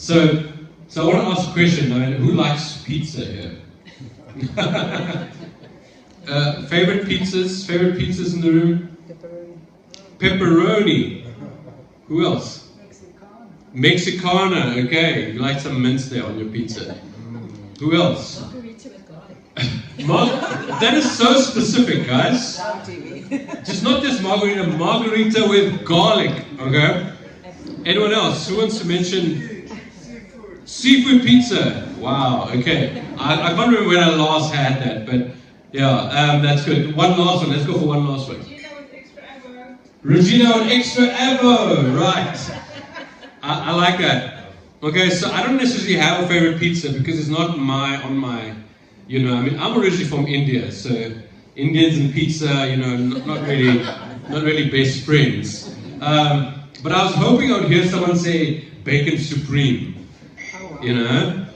So I want to ask a question. I mean, who likes pizza here? Favorite pizzas in the room? Pepperoni. Who else? Mexicana. Okay, you like some mince there on your pizza. Who else? Margarita with garlic. That is so specific, guys. Just not just margarita with garlic. Okay. Anyone else? Who wants to mention seafood pizza? Wow. Okay. I can't remember when I last had that, but yeah, that's good. One last one. Let's go for one last one. Regina with extra avo. Right. I like that. Okay, so I don't necessarily have a favorite pizza because it's not on my, I mean, I'm originally from India, so Indians and pizza, not really best friends. But I was hoping I would hear someone say bacon supreme, and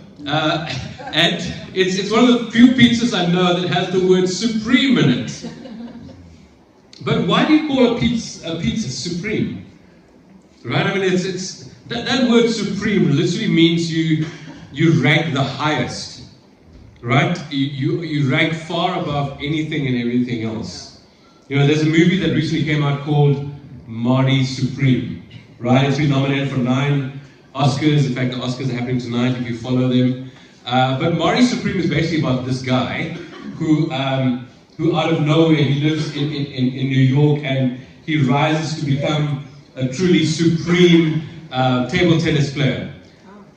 it's one of the few pizzas I know that has the word supreme in it. But why do you call a pizza supreme? Right? I mean, it's that word supreme literally means you rank the highest, right? You rank far above anything and everything else. There's a movie that recently came out called Marty Supreme, right? It's been nominated for 9 Oscars. In fact, the Oscars are happening tonight if you follow them. But Marty Supreme is basically about this guy who out of nowhere, he lives in New York, and he rises to become a truly supreme table tennis player,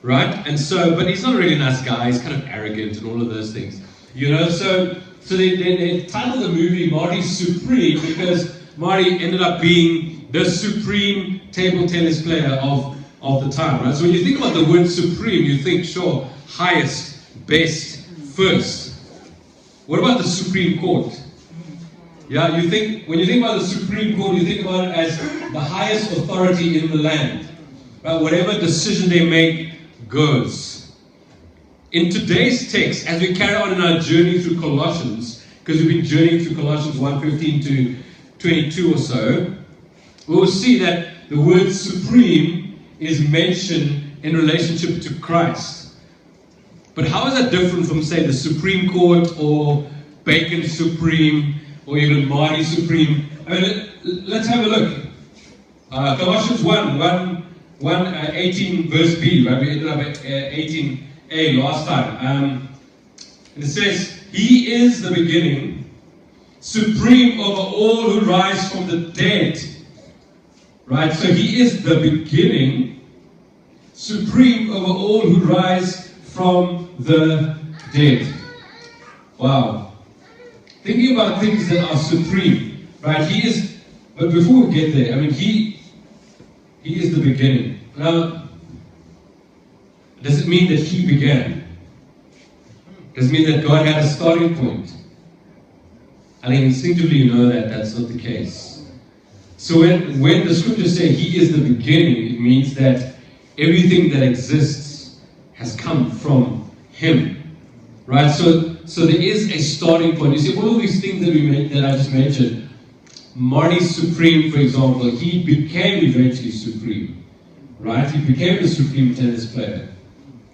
right? And so, but he's not a really nice guy. He's kind of arrogant and all of those things, So they titled the movie Marty Supreme because Marty ended up being the supreme table tennis player of the time, right? So when you think about the word supreme, you think, sure, highest, best, first. What about the Supreme Court? Yeah, when you think about the Supreme Court, you think about it as the highest authority in the land. Right? Whatever decision they make goes. In today's text, as we carry on in our journey through Colossians, because we've been journeying through Colossians 1:15 to 22 or so, we will see that the word supreme is mentioned in relationship to Christ. But how is that different from, say, the Supreme Court or Bacon Supreme or even Marty Supreme? I mean, let's have a look. Colossians 18 verse B, right? We ended up at 18a last time. And it says, He is the beginning, supreme over all who rise from the dead. Right? So He is the beginning, supreme over all who rise from the dead. Wow. Thinking about things that are supreme, right? But before we get there, I mean, He is the beginning. Now, does it mean that He began? Does it mean that God had a starting point? I think instinctively you know that that's not the case. So when the scriptures say He is the beginning, it means that everything that exists has come from Him. Right? So there is a starting point. You see, all of these things that I just mentioned, Marty Supreme, for example, he became eventually supreme. Right? He became the supreme tennis player.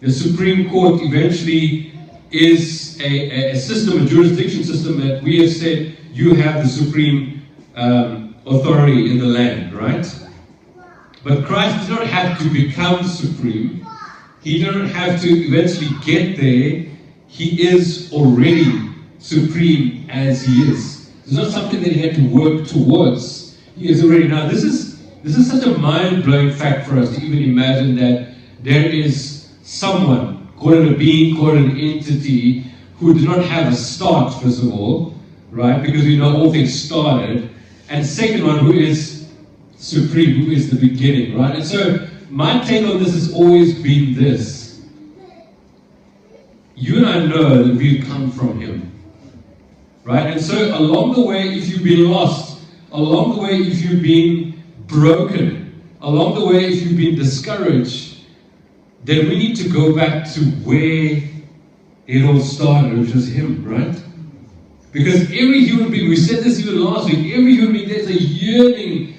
The Supreme Court eventually is a system, a jurisdiction system that we have said you have the supreme authority in the land, right? But Christ did not have to become supreme. He didn't have to eventually get there. He is already supreme as He is. It's not something that He had to work towards. He is already. Now, this is such a mind-blowing fact for us to even imagine that there is someone, call it a being, call it an entity, who did not have a start, first of all, right? Because we know all things started. And second one, who is supreme, who is the beginning, right? And so my take on this has always been this. You and I know that we've come from Him, right? And so along the way, if you've been lost, along the way, if you've been broken, along the way, if you've been discouraged, then we need to go back to where it all started, which was Him, right? Because every human being, we said this even last week, every human being, there's a yearning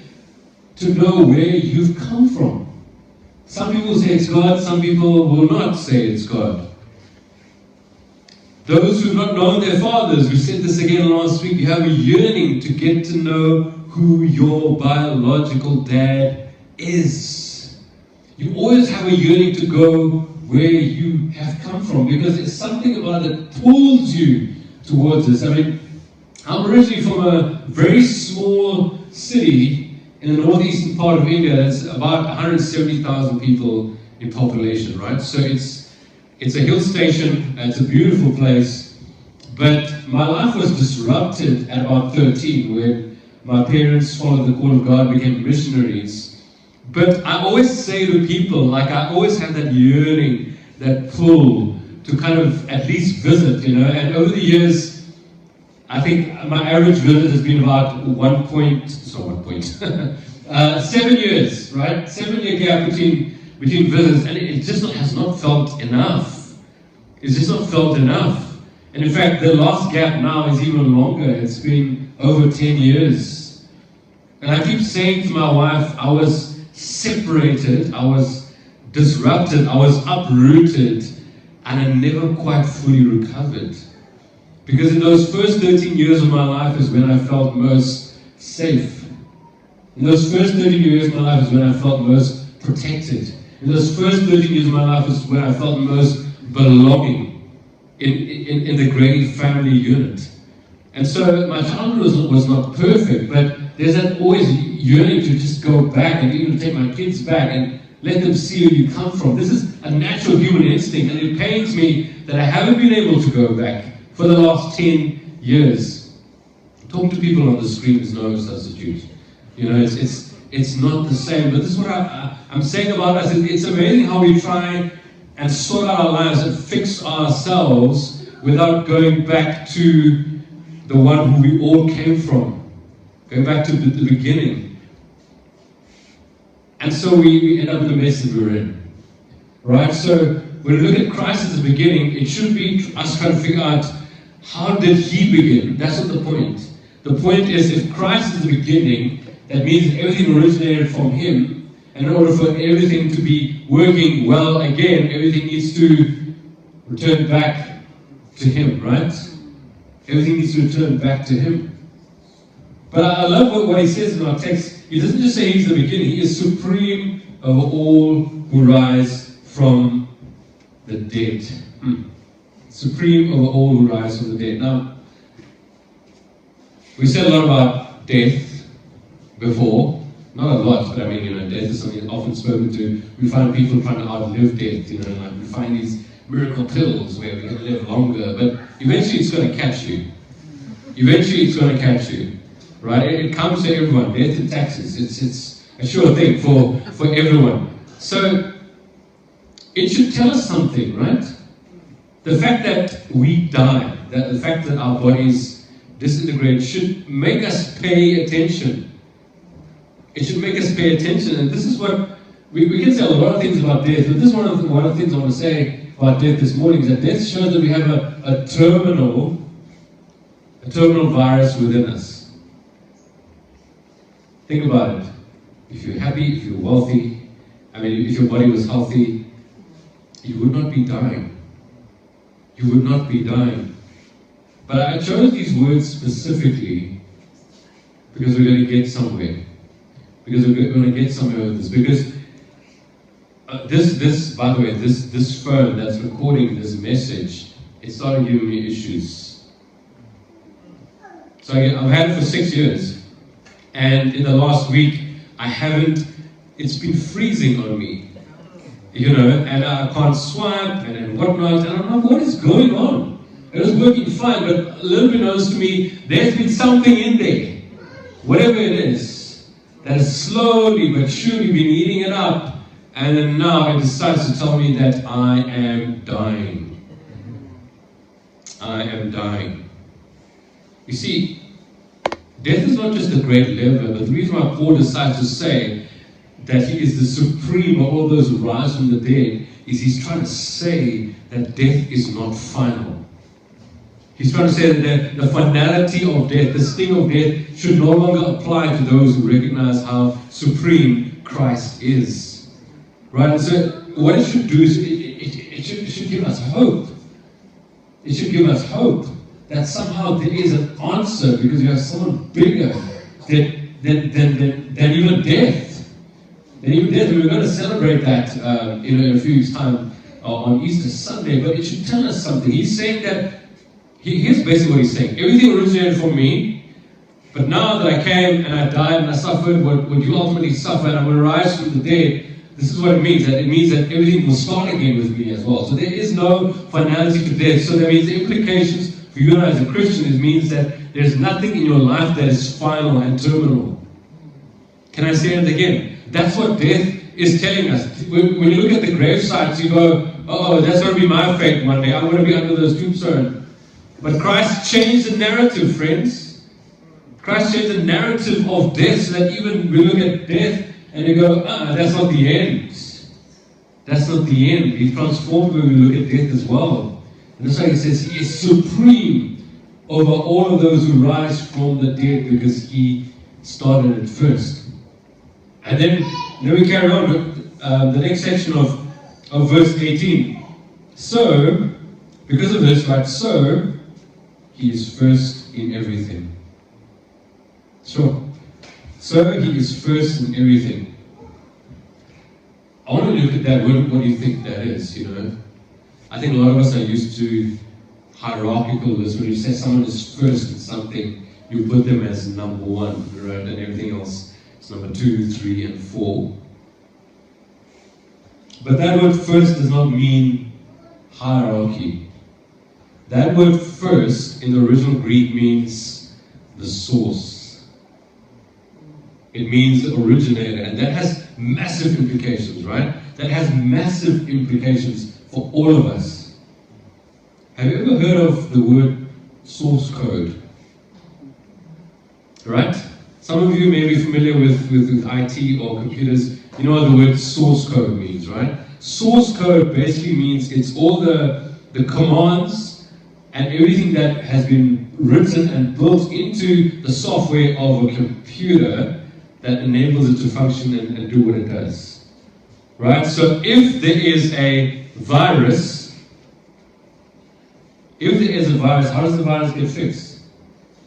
to know where you've come from. Some people say it's God, some people will not say it's God. Those who have not known their fathers, we said this again last week, you have a yearning to get to know who your biological dad is. You always have a yearning to go where you have come from, because there's something about it that pulls you towards this. I mean, I'm originally from a very small city in the northeastern part of India. That's about 170,000 people in population, right? So it's a hill station, it's a beautiful place, but my life was disrupted at about 13 when my parents followed the call of God, became missionaries. But I always say to people, like I always have that yearning, that pull to kind of at least visit, you know, and over the years, I think my average visit has been about 7 years, right? 7-year gap between visits, and it just has not felt enough. It's just not felt enough. And in fact, the last gap now is even longer. It's been over 10 years. And I keep saying to my wife, I was separated, I was disrupted, I was uprooted, and I never quite fully recovered. Because in those first 13 years of my life is when I felt most safe. In those first 13 years of my life is when I felt most protected. In those first 13 years of my life is when I felt most belonging in the great family unit. And so my childhood was not perfect, but there's that always yearning to just go back and even take my kids back and let them see where you come from. This is a natural human instinct, and it pains me that I haven't been able to go back for the last 10 years. Talking to people on the screen is no substitute. You know, it's not the same. But this is what I'm saying about us. It's amazing how we try and sort out our lives and fix ourselves without going back to the one who we all came from. Going back to the beginning. And so we end up in the mess that we're in. Right? So when we look at Christ at the beginning, it should be us trying to figure out, how did he begin? That's not the point. The point is, if Christ is the beginning, that means everything originated from him. And in order for everything to be working well again, everything needs to return back to him, right? Everything needs to return back to him. But I love what he says in our text. He doesn't just say he's the beginning. He is supreme over all who rise from the dead. Supreme over all who rise from the dead. Now, we said a lot about death before. Not a lot, but I mean, death is something often spoken to. We find people trying to outlive death, like we find these miracle pills where we can live longer, but eventually it's going to catch you. Eventually it's going to catch you, right? It comes to everyone. Death and taxes. It's a sure thing for everyone. So it should tell us something, right? The fact that we die, that the fact that our bodies disintegrate should make us pay attention. It should make us pay attention, and this is what we can say a lot of things about death, but this is one of the things I want to say about death this morning, is that death shows that we have a terminal virus within us. Think about it. If you're happy, if you're wealthy, if your body was healthy, you would not be dying. You would not be dying. But I chose these words specifically because we're going to get somewhere. Because we're going to get somewhere with this. Because this, by the way, this phone that's recording this message, it started giving me issues. So I've had it for 6 years. And in the last week, it's been freezing on me. And I can't swipe and whatnot. And I'm like, what is going on? It was working fine, but a little bit knows to me, there's been something in there. Whatever it is, that has slowly but surely been eating it up. And then now it decides to tell me that I am dying. I am dying. You see, death is not just a great lever, but the reason why Paul decides to say that he is the supreme of all those who rise from the dead is he's trying to say that death is not final. He's trying to say that the finality of death, the sting of death, should no longer apply to those who recognize how supreme Christ is. Right? And so what it should do is it should give us hope. It should give us hope that somehow there is an answer because you have someone bigger than even death. Than even death. We're going to celebrate that in a few weeks' time on Easter Sunday, but it should tell us something. He's saying that, here's basically what he's saying. Everything originated from me, but now that I came and I died and I suffered what you ultimately suffered, I'm going to rise from the dead. This is what it means. That it means that everything will start again with me as well. So there is no finality to death. So that means the implications for you and I as a Christian, it means that there's nothing in your life that is final and terminal. Can I say it again? That's what death is telling us. When you look at the grave sites, you go, oh, that's going to be my fate one day. I'm going to be under those tombstones. But Christ changed the narrative, friends. Christ changed the narrative of death so that even we look at death and you go, that's not the end. That's not the end. He transformed when we look at death as well. And that's why he says he is supreme over all of those who rise from the dead because he started it first. And then we carry on with the next section of verse 18. So, because of this, right, so he is first in everything. Sure. So he is first in everything. I want to look at that word. What do you think that is? I think a lot of us are used to hierarchical lists. When you say someone is first in something, you put them as number one, right? And everything else is number 2, 3, and 4. But that word first does not mean hierarchy. That word first in the original Greek means the source. It means the originator, and that has massive implications, right? That has massive implications for all of us. Have you ever heard of the word source code? Right? Some of you may be familiar with IT or computers. You know what the word source code means, right? Source code basically means it's all the commands and everything that has been written and built into the software of a computer that enables it to function and do what it does. Right? So if there is a virus, how does the virus get fixed?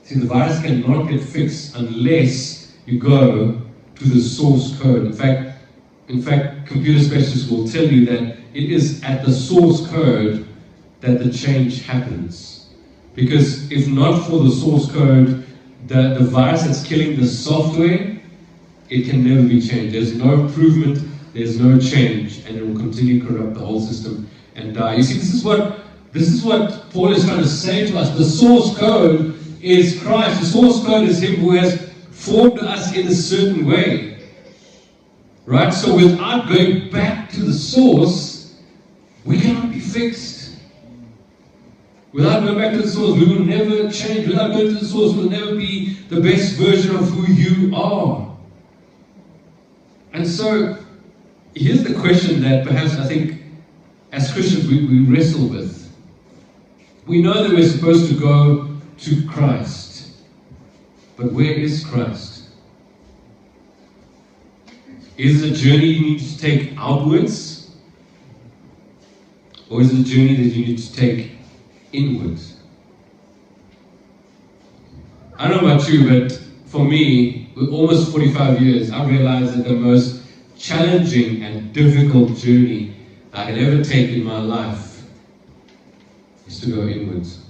See, the virus cannot get fixed unless you go to the source code. In fact, computer specialists will tell you that it is at the source code that the change happens. Because if not for the source code, the virus that's killing the software, it can never be changed. There's no improvement, there's no change, and it will continue to corrupt the whole system and die. You see, this is what Paul is trying to say to us. The source code is Christ. The source code is Him who has formed us in a certain way. Right? So without going back to the source, we cannot be fixed. Without going back to the source, we will never change. Without going to the source, we will never be the best version of who you are. And so, here's the question that perhaps I think as Christians we wrestle with. We know that we're supposed to go to Christ. But where is Christ? Is it a journey you need to take outwards? Or is it a journey that you need to take inwards? I don't know about you, but for me, with almost 45 years, I realized that the most challenging and difficult journey I could ever take in my life is to go inwards.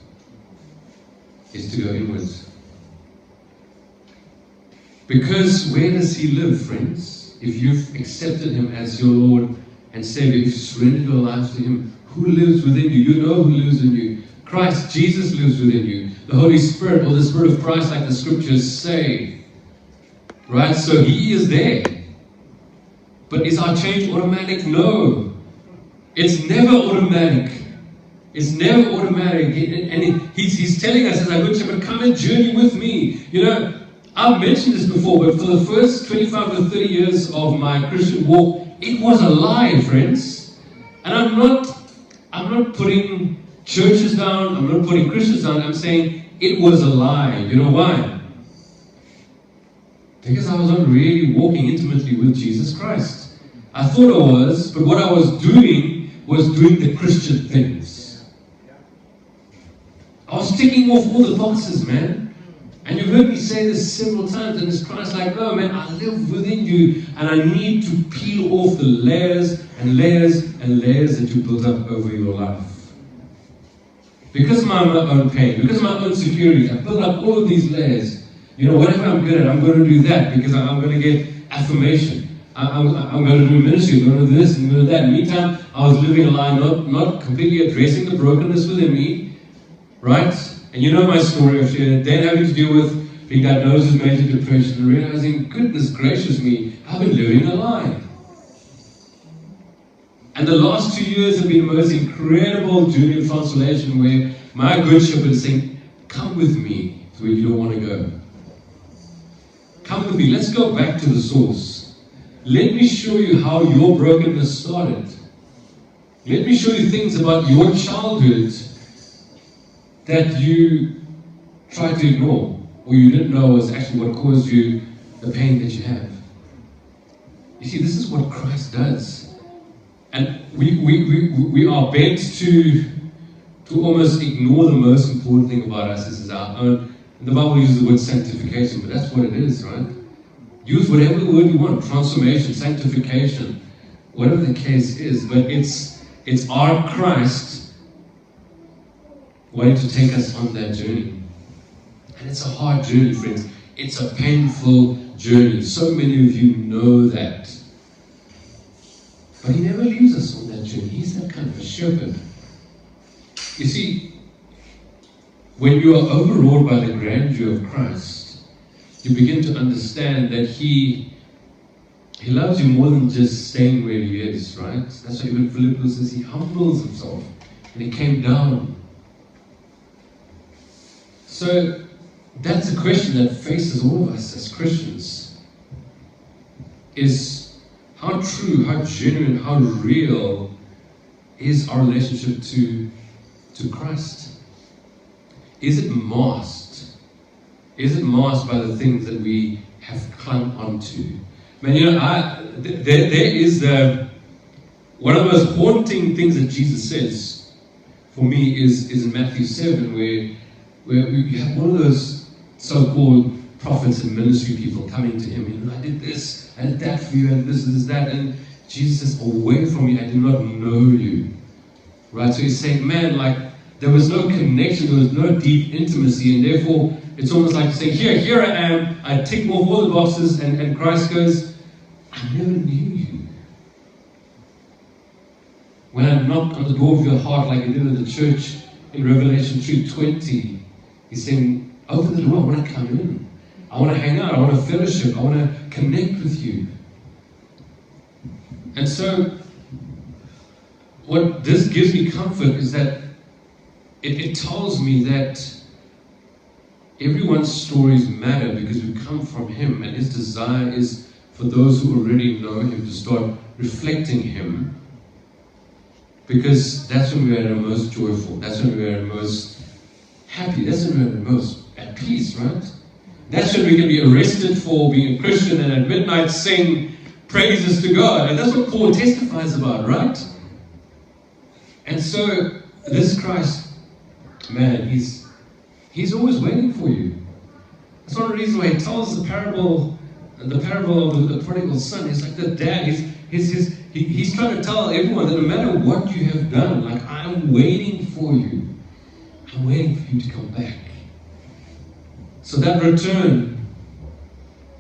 Because where does He live, friends? If you've accepted Him as your Lord and Savior, if you've surrendered your lives to Him, who lives within you? You know who lives in you. Christ, Jesus lives within you. The Holy Spirit, or the Spirit of Christ, like the Scriptures say. Right? So He is there. But is our change automatic? No. It's never automatic. It's never automatic. And He's telling us as a good shepherd, come and journey with me. I've mentioned this before, but for the first 25 to 30 years of my Christian walk, it was a lie, friends. And I'm not putting churches down, I'm not putting Christians down, I'm saying it was a lie. You know why? Because I was not really walking intimately with Jesus Christ. I thought I was, but what I was doing the Christian things. I was ticking off all the boxes, man. And you've heard me say this several times, and it's Christ like, no, man, I live within you, and I need to peel off the layers and layers and layers that you built up over your life. Because of my own pain, because of my own security, I built up all of these layers. You know, whatever I'm good at, I'm going to do that because I'm going to get affirmation. I'm going to do ministry, I'm going to do this, I'm going to do that. In the meantime, I was living a lie, not completely addressing the brokenness within me, right? And you know my story of then having to deal with being diagnosed with major depression and realizing, goodness gracious me, I've been living a lie. And the last 2 years have been the most incredible journey of transformation where my good shepherd is saying, come with me to where you don't want to go. Come with me, let's go back to the source. Let me show you how your brokenness started. Let me show you things about your childhood that you tried to ignore, or you didn't know was actually what caused you the pain that you have. You see, this is what Christ does. And we are bent to almost ignore the most important thing about us. This is our own. The Bible uses the word sanctification, but that's what it is, right? Use whatever word you want, transformation, sanctification, whatever the case is, but it's our Christ wanting to take us on that journey. And it's a hard journey, friends. It's a painful journey. So many of you know that. But He never leaves us on that journey. He's that kind of a shepherd. You see, when you are overawed by the grandeur of Christ, you begin to understand that He loves you more than just staying where He is, right? That's why even Philippians says He humbles Himself and He came down. So that's a question that faces all of us as Christians. Is how true, how genuine, how real is our relationship to Christ? Is it masked? Is it masked by the things that we have clung onto? Man, you know, there is one of the most haunting things that Jesus says for me is in Matthew 7, where we have one of those so-called prophets and ministry people coming to Him. You know, I did this, I did that for you, and this, that, and Jesus says, away from me, I do not know you. Right? So He's saying, man, like, there was no connection, there was no deep intimacy, and therefore, it's almost like saying, here I am, I tick off all the boxes, and Christ goes, I never knew you. When I knocked on the door of your heart, like He did at the church in Revelation 3:20, He's saying, open the door, I want to come in. I want to hang out, I want to fellowship, I want to connect with you. And so, what this gives me comfort is that it tells me that everyone's stories matter because we come from Him, and His desire is for those who already know Him to start reflecting Him, because that's when we are the most joyful, that's when we are the most happy, that's when we are the most at peace, right? That's when we can be arrested for being a Christian and at midnight sing praises to God, and that's what Paul testifies about, right? And so this Christ, man, He's always waiting for you. That's one of the reasons why He tells the parable of the prodigal son. He's like the dad. He's trying to tell everyone that no matter what you have done, like, I'm waiting for you. I'm waiting for you to come back. So that return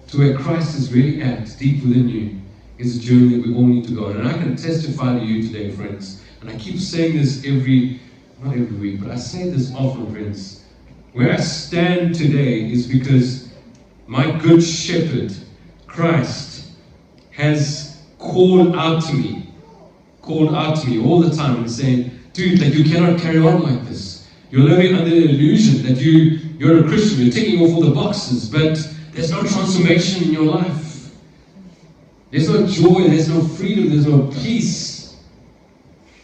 to where Christ is really at, deep within you, is a journey that we all need to go on. And I can testify to you today, friends, and I keep saying this not every week, but I say this often, friends. Where I stand today is because my good shepherd, Christ, has called out to me all the time and saying, dude, like, you cannot carry on like this. You're living under the illusion that you're a Christian, you're ticking off all the boxes, but there's no transformation in your life. There's no joy, there's no freedom, there's no peace.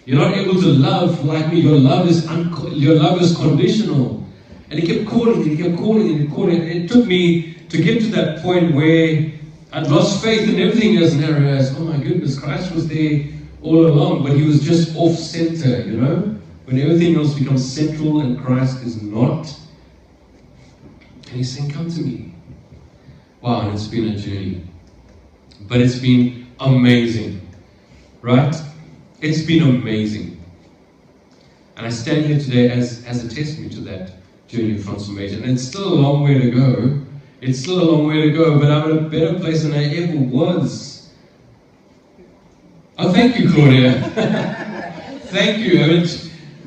You're not able to love like me. Your love is conditional. And He kept calling and He kept calling and calling. And it took me to get to that point where I'd lost faith in everything else, and I realized, oh my goodness, Christ was there all along, but he was just off center, you know? When everything else becomes central and Christ is not. And he's saying, come to me. Wow, and it's been a journey. But it's been amazing. Right? It's been amazing. And I stand here today as a testimony to that journey of transformation. And it's still a long way to go. It's still a long way to go, but I'm in a better place than I ever was. Oh, thank you, Claudia. Thank you. I mean,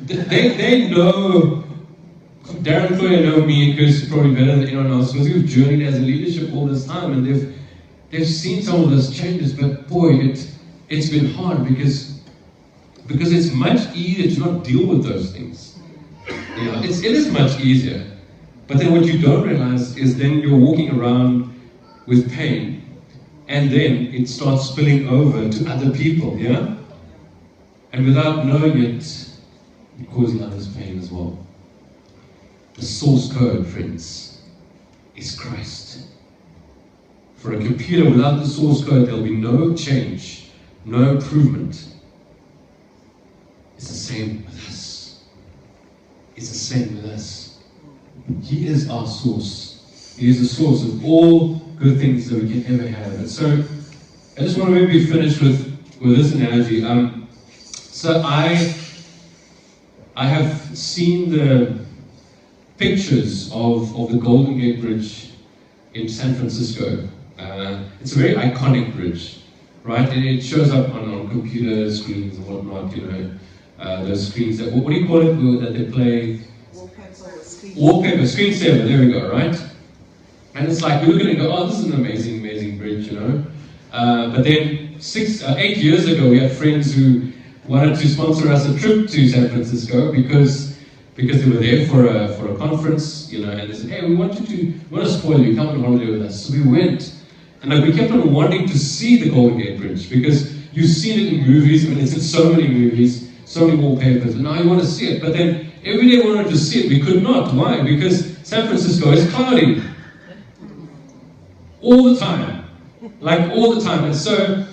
they know, Darren and Claudia know me and Kirsty probably better than anyone else, because we've journeyed as a leadership all this time, and they've seen some of those changes, but boy, it's been hard because it's much easier to not deal with those things. You know, it is much easier. But then what you don't realize is then you're walking around with pain, and then it starts spilling over to other people, yeah? And without knowing it, you're causing others pain as well. The source code, friends, is Christ. For a computer without the source code, there'll be no change, no improvement. It's the same with us. It's the same with us. He is our source. He is the source of all good things that we can ever have. And so, I just want to maybe finish with this analogy. So I have seen the pictures of the Golden Gate Bridge in San Francisco. It's a very iconic bridge, right? And it shows up on computer screens and whatnot, you know, those screens that, what do you call it, that they play? Wallpaper, screensaver, there we go, right? And it's like, we look at it and go, oh, this is an amazing, amazing bridge, you know? But then 8 years ago, we had friends who wanted to sponsor us a trip to San Francisco because they were there for a conference, you know, and they said, hey, we want to spoil you, come on holiday with us. So we went, and we kept on wanting to see the Golden Gate Bridge because you've seen it in movies. I mean, it's in so many movies, so many wallpapers, and now you want to see it. But then every day we wanted to see it, we could not. Why? Because San Francisco is cloudy. All the time. Like all the time. And so,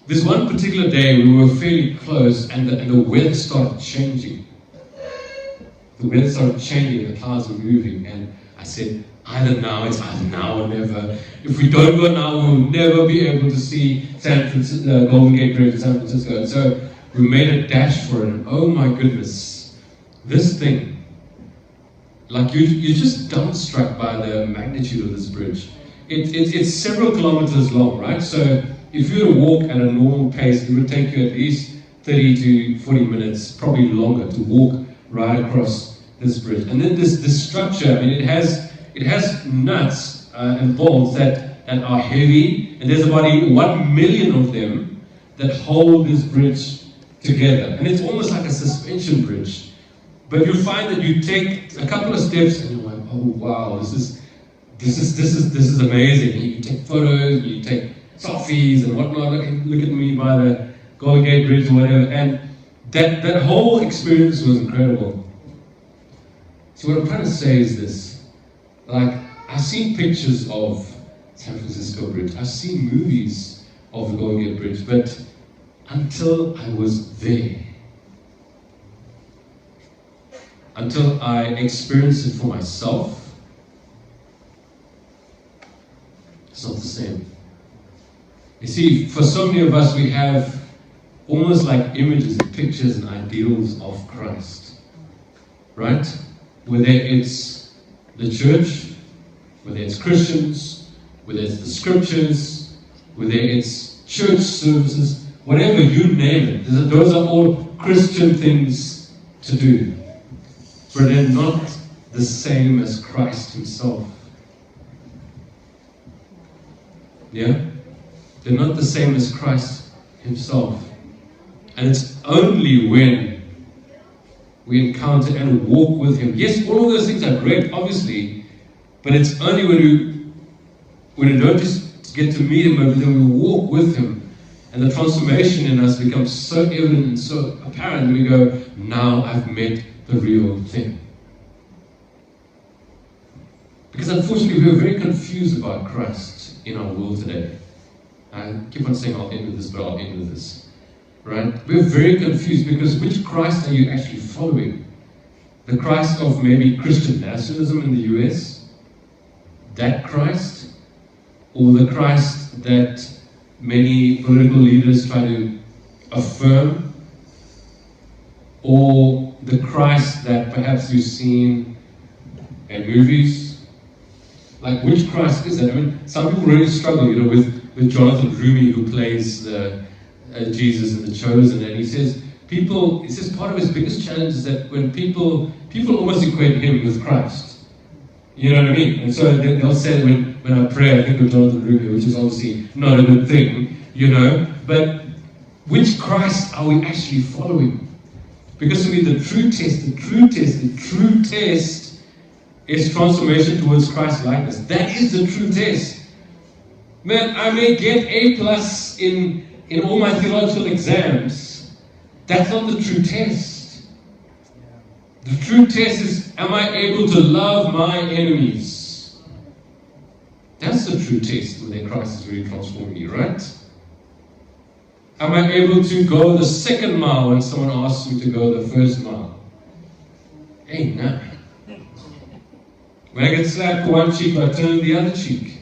this one particular day we were fairly close and the weather started changing. The weather started changing, the clouds were moving, and I said, it's either now or never. If we don't go now, we'll never be able to see Golden Gate Bridge in San Francisco. And so we made a dash for it, and oh my goodness, this thing, like you're just dumbstruck by the magnitude of this bridge. It's several kilometers long, right? So if you were to walk at a normal pace, it would take you at least 30 to 40 minutes, probably longer, to walk right across this bridge. And then this structure, I mean, it has nuts and bolts that are heavy, and there's about 1 million of them that hold this bridge together. And it's almost like a suspension bridge. But you'll find that you take a couple of steps and you're like, oh wow, this is amazing. And you can take photos, you take selfies and whatnot. Look at me by the Golden Gate Bridge or whatever. And that whole experience was incredible. So what I'm trying to say is this. Like, I've seen pictures of San Francisco Bridge. I've seen movies of the Golden Gate Bridge. But until I was there, until I experienced it for myself, it's not the same. You see, for so many of us, we have almost like images and pictures and ideals of Christ, right? Whether it's the church, whether it's Christians, whether it's the scriptures, whether it's church services, whatever you name it, those are all Christian things to do. But they're not the same as Christ himself. Yeah? They're not the same as Christ himself. And it's only when we encounter and walk with him. Yes, all of those things are great, obviously, but it's only when we don't just get to meet him, but then we walk with him, and the transformation in us becomes so evident and so apparent, we go, now I've met the real thing. Because unfortunately, we're very confused about Christ in our world today. I keep on saying I'll end with this, but I'll end with this. Right? We're very confused because which Christ are you actually following? The Christ of maybe Christian nationalism in the US? That Christ? Or the Christ that many political leaders try to affirm? Or the Christ that perhaps you've seen in movies? Like, which Christ is that? I mean, some people really struggle, with Jonathan Rumi, who plays Jesus in The Chosen, and he says part of his biggest challenge is that when people almost equate him with Christ. You know what I mean? And so they'll say when I pray, I think of Jonathan Rumi, which is obviously not a good thing, but which Christ are we actually following? Because to me, the true test is transformation towards Christ likeness. That is the true test. Man, I may get A+ in all my theological exams. That's not the true test. The true test is, am I able to love my enemies? That's the true test whether Christ is really transforming me, right? Am I able to go the second mile when someone asks me to go the first mile? Hey, no. When I get slapped for one cheek, I turn the other cheek.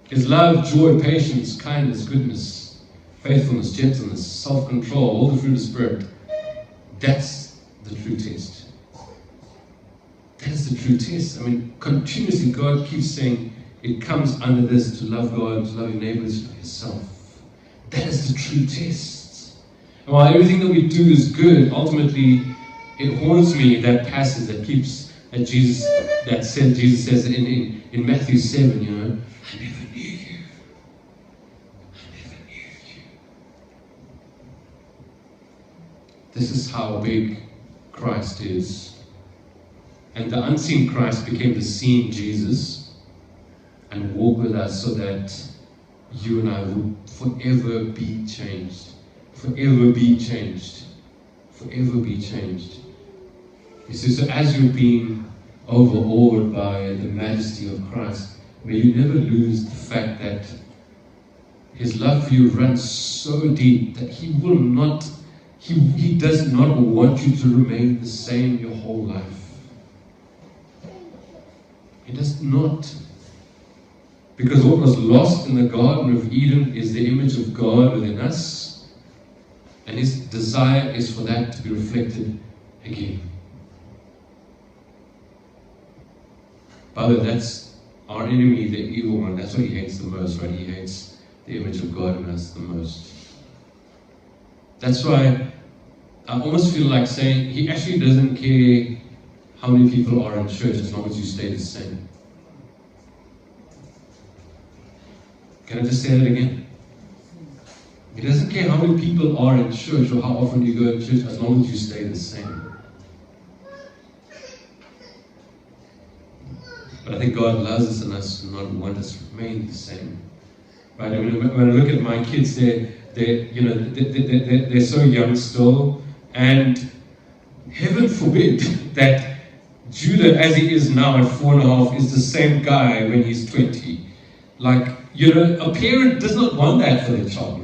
Is love, joy, patience, kindness, goodness, faithfulness, gentleness, self-control, all the fruit of the Spirit. That's the true test. That is the true test. I mean, continuously God keeps saying it comes under this, to love God, to love your neighbors, to love yourself. That is the true test. And while everything that we do is good, ultimately it haunts me, that passage that Jesus says in Matthew 7, I never knew you. I never knew you. This is how big Christ is. And the unseen Christ became the seen Jesus and walked with us so that you and I would forever be changed. Forever be changed. Forever be changed. You see, so as you're being overawed by the majesty of Christ, may you never lose the fact that His love for you runs so deep that He does not want you to remain the same your whole life. He does not. Because what was lost in the Garden of Eden is the image of God within us, and His desire is for that to be reflected again. By the way, that's our enemy, the evil one. That's what he hates the most, right? He hates the image of God in us the most. That's why I almost feel like saying he actually doesn't care how many people are in church as long as you stay the same. Can I just say that again? He doesn't care how many people are in church or how often you go to church as long as you stay the same. But I think God loves us and us to not want us to remain the same. Right? I mean, when I look at my kids, they're so young still, and heaven forbid that Judah, as he is now at 4.5, is the same guy when he's 20. Like, a parent does not want that for their child, right?